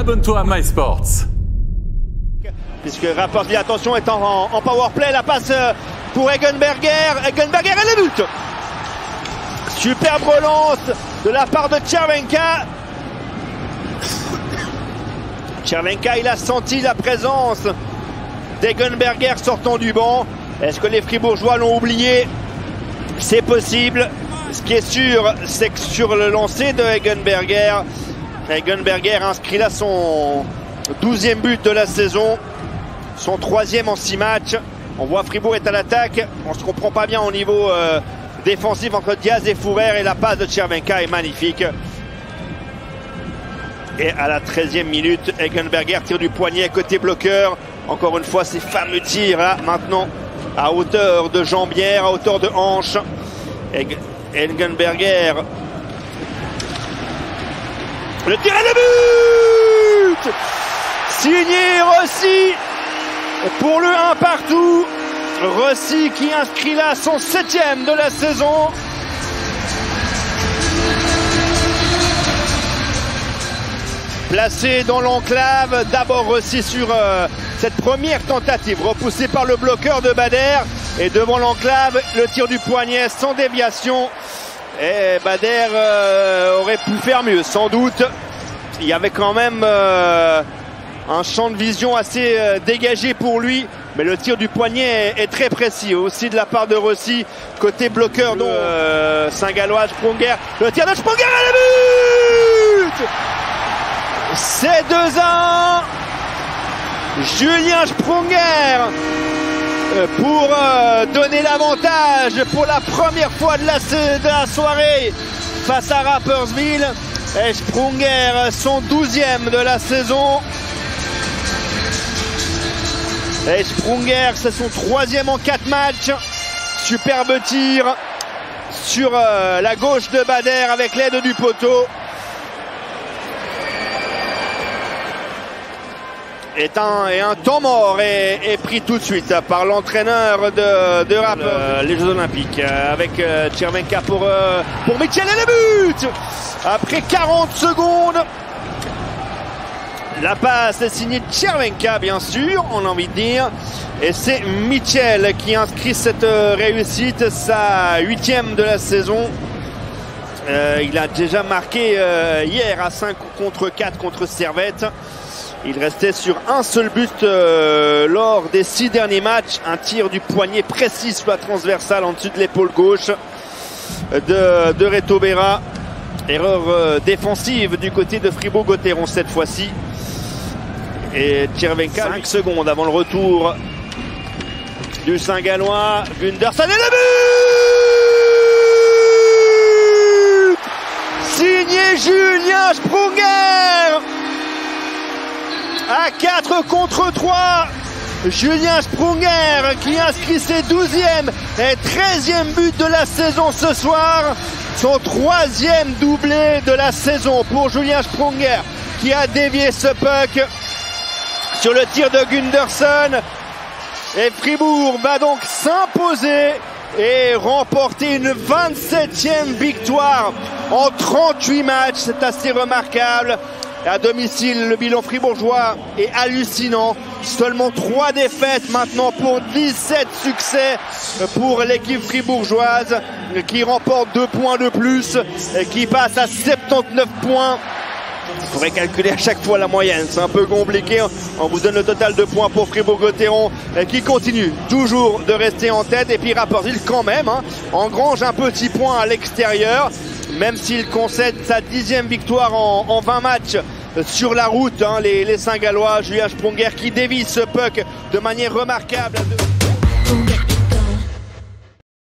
abonne-toi à MySports. Puisque Rapport dit attention, est en powerplay, la passe pour Eggenberger et le but. Superbe relance de la part de Červenka. Červenka, il a senti la présence d'Eggenberger sortant du banc. Est-ce que les Fribourgeois l'ont oublié? C'est possible. Ce qui est sûr, c'est que sur le lancer de Eggenberger inscrit là son 12e but de la saison, son 3e en 6 matchs. On voit Fribourg est à l'attaque. On se comprend pas bien au niveau défensif entre Diaz et Fourer, et la passe de Červenka est magnifique. Et à la 13e minute, Eggenberger tire du poignet côté bloqueur. Encore une fois, ces fameux tirs là, maintenant à hauteur de jambière, à hauteur de hanche. Eggenberger. Le tir et le but! Signé Rossi pour le 1 partout. Rossi qui inscrit là son 7e de la saison. Placé dans l'enclave, d'abord Rossi sur cette première tentative, repoussée par le bloqueur de Bader. Et devant l'enclave, le tir du poignet sans déviation. Et Bader aurait pu faire mieux, sans doute. Il y avait quand même un champ de vision assez dégagé pour lui. Mais le tir du poignet est très précis, aussi de la part de Rossi, côté bloqueur de Saint-Gallois, Sprunger. Le tir de Sprunger et le but! C'est 2-1. Julien Sprunger pour donner l'avantage pour la première fois de la soirée face à Rapperswil. Et Sprunger, son 12e de la saison. Et Sprunger, c'est son 3e en 4 matchs. Superbe tir sur la gauche de Bader avec l'aide du poteau. Et un temps mort est pris tout de suite par l'entraîneur de Rapperswil. Les Jeux Olympiques avec Červenka pour Mitchell et le but. Après 40 secondes, la passe est signée Červenka, bien sûr, on a envie de dire. Et c'est Mitchell qui inscrit cette réussite, sa 8e de la saison. Il a déjà marqué hier à 5 contre 4 contre Servette. Il restait sur un seul but lors des 6 derniers matchs. Un tir du poignet précis sur la transversale en dessus de l'épaule gauche de Reto Berra. Erreur défensive du côté de Fribourg-Gotteron cette fois-ci. Et Červenka, 5 secondes avant le retour du Saint-Gallois. Gunderson et le but! Signé Julien Sprunger! À 4 contre 3, Julien Sprunger qui inscrit ses 12e et 13e but de la saison ce soir. Son 3e doublé de la saison pour Julien Sprunger qui a dévié ce puck sur le tir de Gunderson. Et Fribourg va donc s'imposer et remporter une 27e victoire en 38 matchs. C'est assez remarquable. À domicile, le bilan fribourgeois est hallucinant. Seulement 3 défaites maintenant pour 17 succès pour l'équipe fribourgeoise qui remporte 2 points de plus et qui passe à 79 points. Il faudrait calculer à chaque fois la moyenne, c'est un peu compliqué. On vous donne le total de points pour Fribourg-Gotteron qui continue toujours de rester en tête. Et puis Rapperswil quand même engrange un petit point à l'extérieur, même s'il concède sa 10e victoire en 20 matchs sur la route. Les Saint-Gallois, Julien Sprunger qui dévie ce puck de manière remarquable.